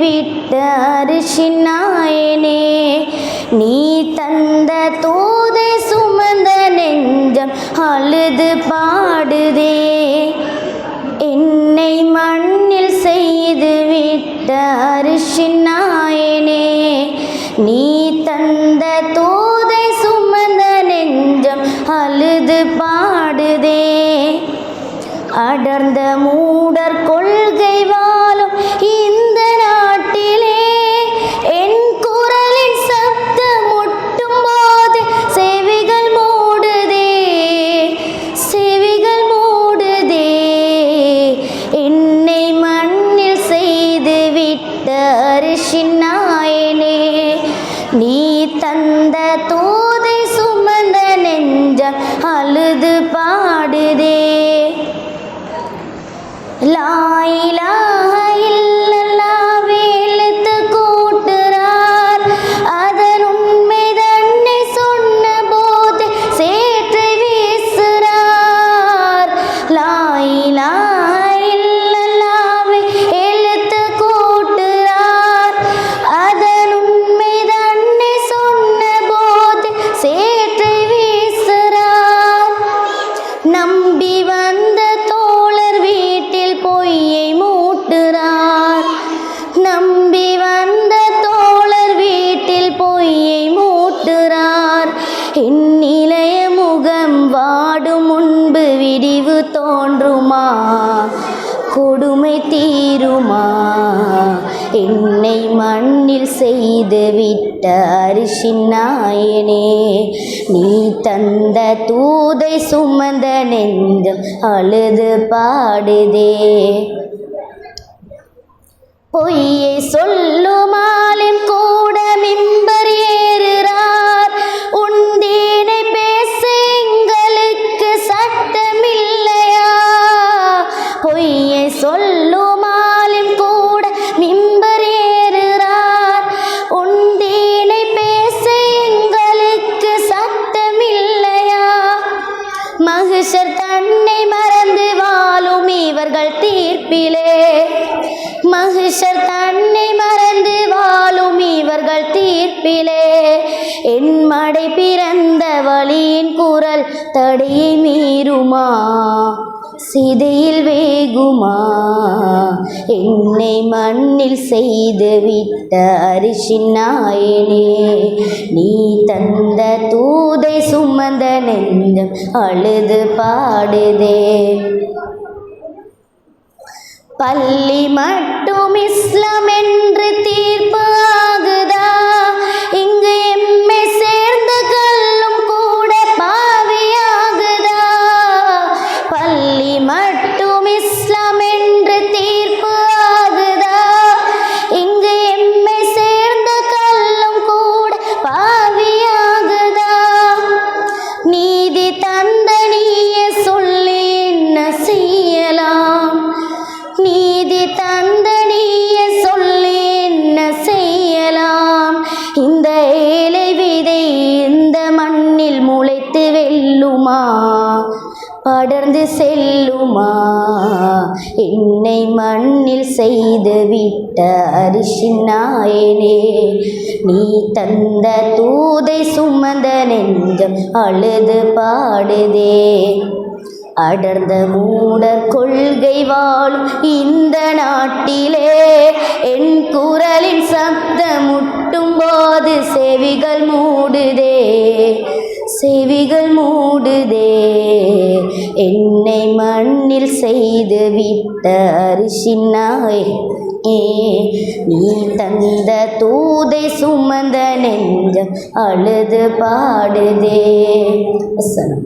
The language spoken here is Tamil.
விட்ட அரிசின் நாயனே, நீ தந்த தூதை சுமந்த நெஞ்சம் அழுது பாடுதே. என்னை மண்ணில் செய்து விட்ட அரிசின் நாயனே, நீ தந்த தூதை சுமந்த நெஞ்சம் அழுது பாடுதே. அடர்ந்த மூடர் கொள்கை வாழும் இந்த நாட்டிலே என் குரலின் சப்தம் முட்டும் போது செவிகள் மூடுதே, செவிகள் மூடுதே. என்னை மண்ணில் செய்து விட்ட அரிசின் நாயனே, நீ தந்த தூதை சுமந்த நெஞ்சம் அழுது பாடுதே. லா இலாஹ இல்லல்லாஹ் எழுத்து கூட்டுறார், அதன் உண்மை தன்னை சொன்ன போது சேற்றை வீசுறார். லா இலாஹ இல்லல்லாஹ் எழுத்து கூட்டுறார், அதன் உண்மை தன்னை சொன்ன போது சேற்றை வீசுறார். நம்பி வந்த தோழர் வீட்டில் பொய்யை மூட்டுறார், நம்பி வந்த தோழர் வீட்டில் பொய்யை மூட்டுறார். என் இளைய முகம் வாடும் முன்பு விடிவு தோன்றுமா, கொடுமை தீருமா? என்னை மண்ணில் செய்து விட்ட அரிசின் நாயனே, நீ தந்த தூதை சுமந்த நெஞ்சம் அழுது பாடுதே. பொய்யை சொல்லுமாலும் கூட மிம்பர் ஏறுறார், உண்டீனை பேச எங்களுக்கு சட்டமில்லையா? பொய்யை சொல்லுமாலும் கூட மிம்பர் ஏறுறார், உண்டீனை பேச எங்களுக்கு சட்டமில்லையா? மகிஷர் தன்னை மறந்து வாழும் இவர்கள் தீர்ப்பிலே, மகிஷர் தன்னை மறந்து வாழும் இவர்கள் தீர்ப்பிலே, என் மடை பிறந்த வழியின் குரல் தடையை மீறுமா, சிதையில் வேகுமா? என்னை மண்ணில் செய்து விட்ட அரிசின் நாயனே, நீ தந்த தூதை சுமந்த நெஞ்சம் அழுது பாடுதே. பள்ளி மட்டும் இஸ்லாம் என்று தீர்ப்பு ஆகுதா? இங்கு எம்மை சேர்ந்த கல்லும் கூட பாவியாகுதா? பள்ளி மட்டும் இஸ்லாம் என்று தீர்ப்பு ஆகுதா? இங்கு எம்மை சேர்ந்த கல்லும் கூட பாவியாகுதா? நீதி தந்த நீயே சொல்லி என்ன செய்யலாம்? நீதி தந்த நீயே சொல்லி என்ன செய்யலாம்? இந்த ஏழை விதை இந்த மண்ணில் முளைத்து வெல்லுமா, படர்ந்து செல்லுமா? என்னை மண்ணில் செய்து விட்ட அரிசின் நாயனே, நீ தந்த தூதை சுமந்த நெஞ்சம் அழுது பாடுதே. அடர்ந்த மூடர் கொள்கை வாழும் இந்த நாட்டிலே என் குரலின் சப்தம் முட்டும் போது செவிகள் மூடுதே, செவிகள் மூடுதே. என்னை மண்ணில் செய்து விட்ட அரிசின் நாயனே, நீ தந்த தூதை சுமந்த நெஞ்சம் அழுது பாடுதே. அஸ்ஸலாம்.